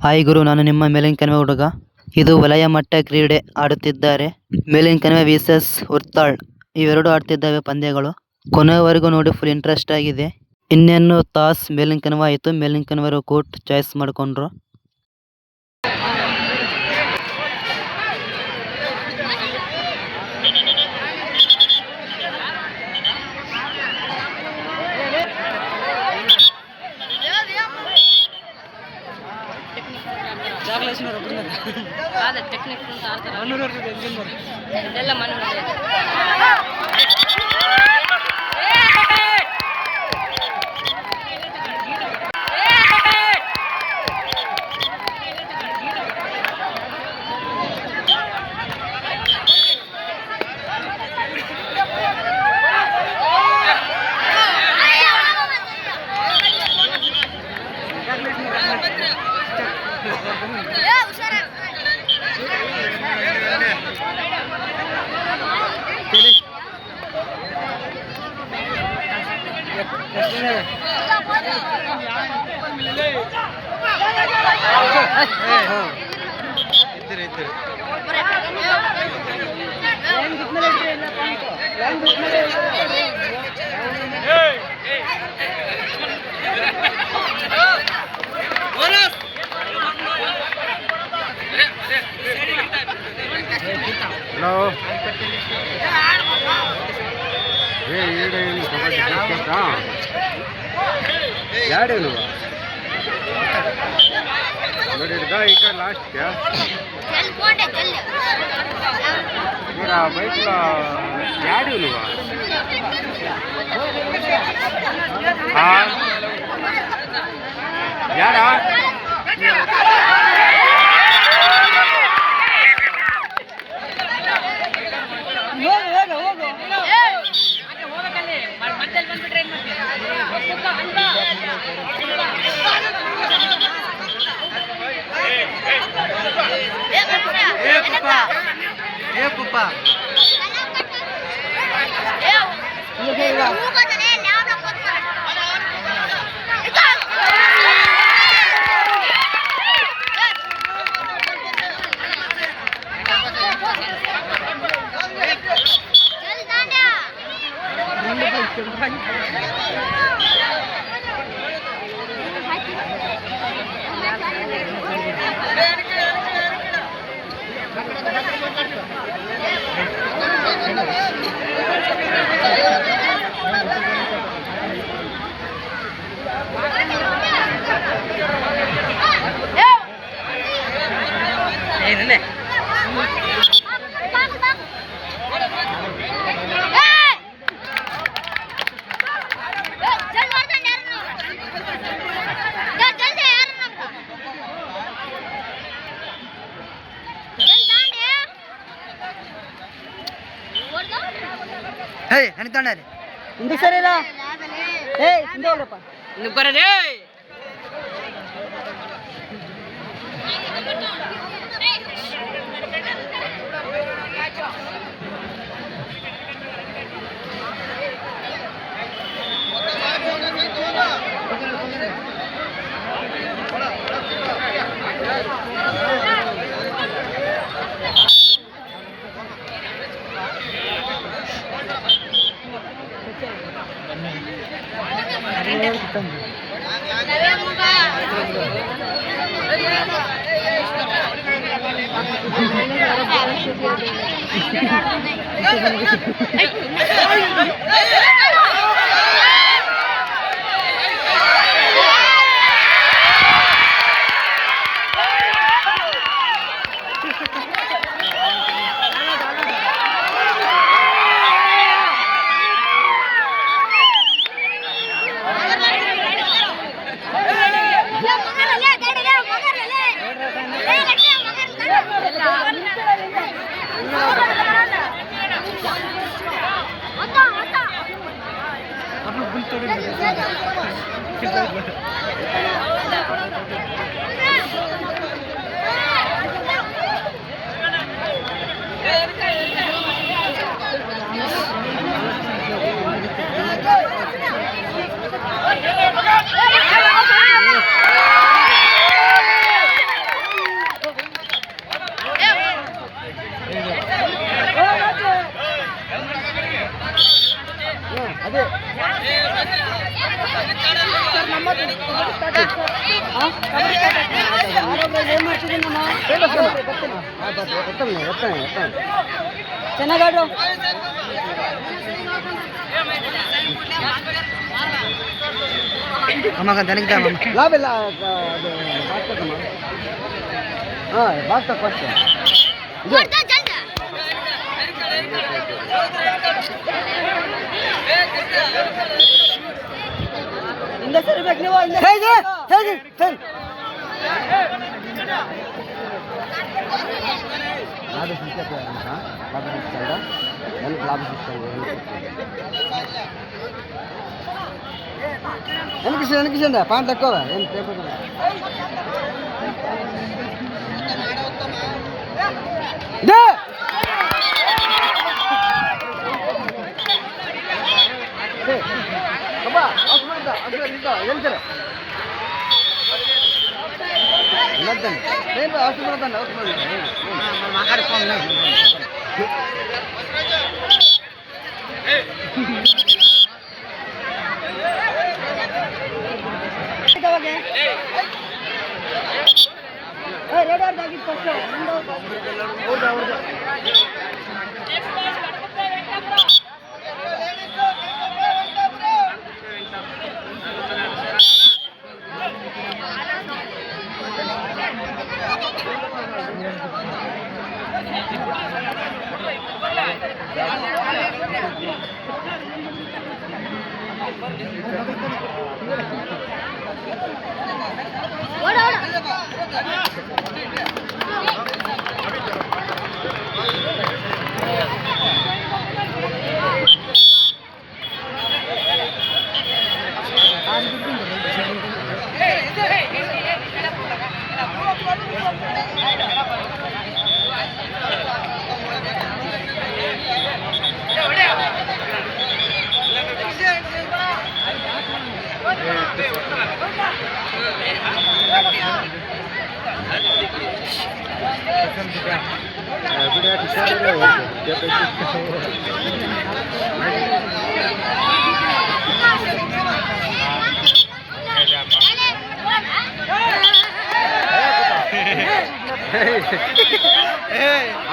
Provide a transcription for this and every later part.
Hi ಗುರು, ನಾನು ನಿಮ್ಮ ಮೇಲಿನ ಕಣಿವೆ ಹುಡುಗ. ಇದು ವಲಯ ಮಟ್ಟ ಕ್ರೀಡೆ ಆಡುತ್ತಿದ್ದಾರೆ. ಮೇಲಿನ ಕಣಿವೆ ವಿಸಸ್ ಉರ್ತಾಳ್ ಇವೆರಡು ಆಡ್ತಿದ್ದಾವೆ ಪಂದ್ಯಗಳು. ಕೊನೆಯವರೆಗೂ ನೋಡಿ, ಫುಲ್ ಇಂಟ್ರೆಸ್ಟ್ ಆಗಿದೆ. ಇನ್ನೇನು ತಾಸ್ ಮೇಲಿನ ಕಣಿವೆ ಆಯಿತು. ಮೇಲಿನ ಕಣಿವೆರು ಕೋಟ್ ಚಾಯ್ಸ್ ಮಾಡ್ಕೊಂಡ್ರು. ಟೆಕ್ನಿಕ್ ಹಲೋ ಯಾಡೇನು ఇక్కడ లాస్ట్ क्या मेरा बाइक ला याडी నువ్వు हां याडा ಹಿಂದಕ್ಕೆ ಸರಿ ಇಲ್ಲ. ಹಿಂದೆ ಹೋಗ್ರಪ್ಪ. ಚೆನ್ನಾಗಾಡ್ರು ಅಮ್ಮಗೆ ದನಿಗೆ ಲಾಭ ಇಲ್ಲ ಅದು ಹಾಂ ಬಾಕ್ತ ಫಸ್ಟ್ ಹಿಂದೆ ಸರಿಬೇಕು ನೀವು ಹೇಗೆ ಹೇಗೆ ಲಾಭ ಸಿಗ್ತದೆ ಲಾಭ ಸಿಗ್ತಲ್ಲ ನನಗೆ ಲಾಭ ಸಿಗ್ತದೆ ನನಗಿಸಂದ ಪಾಯಿಂಟ್ ತಕ್ಕೋ ಏನು ಪೇಪರ್ ಹೇಳ್ತಾರೆ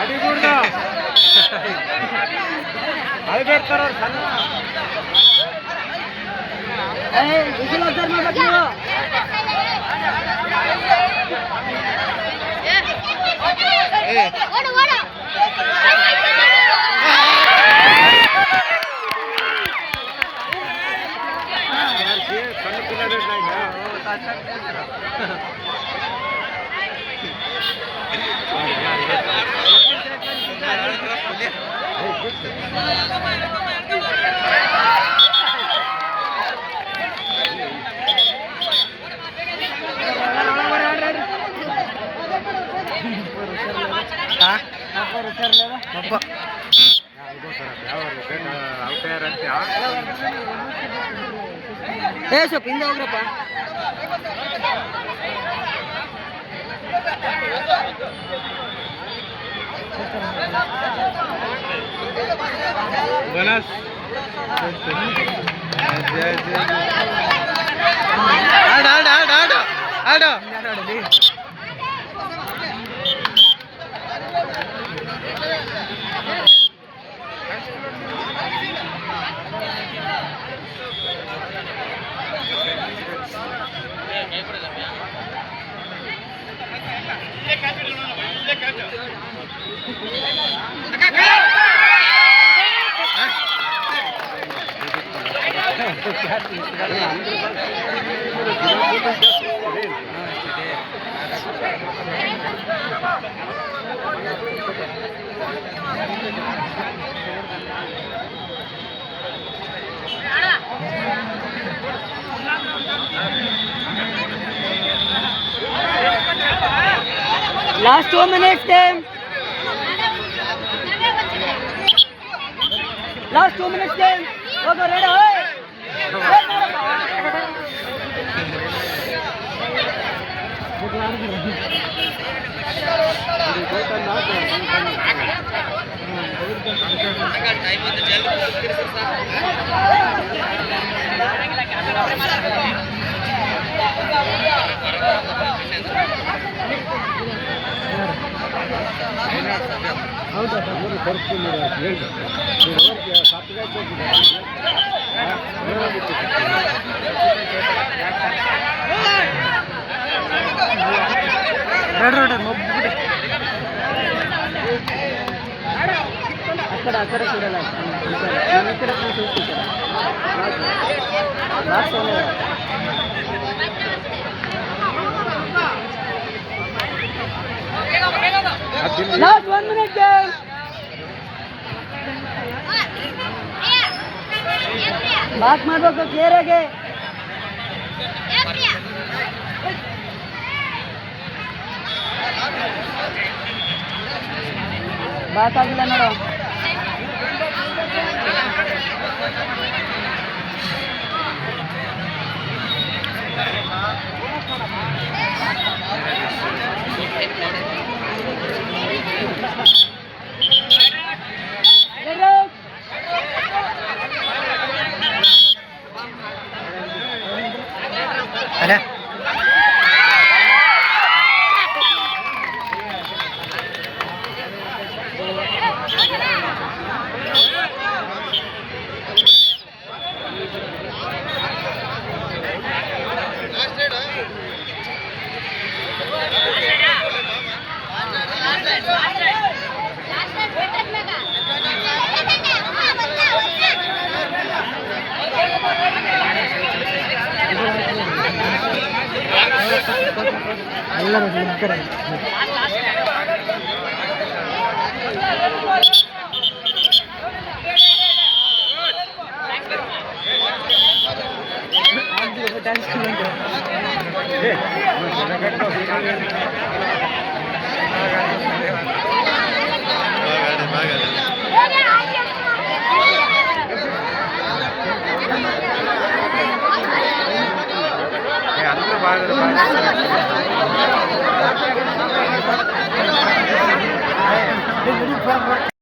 ಅಡಿಗುಡ್ಡ ಅಳ್ಬೇಡ್ತಾರ ಸಣ್ಣ ಪಿಲ್ಲ ಸ್ವಲ್ಪ ಹಿಂದೆ ಹೋಗ್ರಪ್ಪ ಬನಸ್ ಆಡ Last 2 minutes, game. Last 2 minutes, game. Go, ready, hey. Time ಹೌದಾ ಊರು ಬರ್ತೀನಿ ಹೇಳ್ದೆ ನೀನು ಹೋಗಿ ಸಪ್ಲೈ ಆ ಕಡೆ ಕೊಡಲ್ಲ ನಮ್ಮ ಈ ಕಡೆ ಹೋಗ್ತೀವಿ ಲಾಸ್ಟ್ ಲಾಸ್ಟ್ 1 minute game. ಬಾತ್ ಮಾಡ್ಬೇಕು ಕ್ಲಿಯರ್ ಆಗಿ ಬಾತ್ ಆಗಿಲ್ಲ ನೋಡು ಅಲ್ಲ ಎಲ್ಲರೂ ಇದ್ದಾರೆ అందరూ బాగా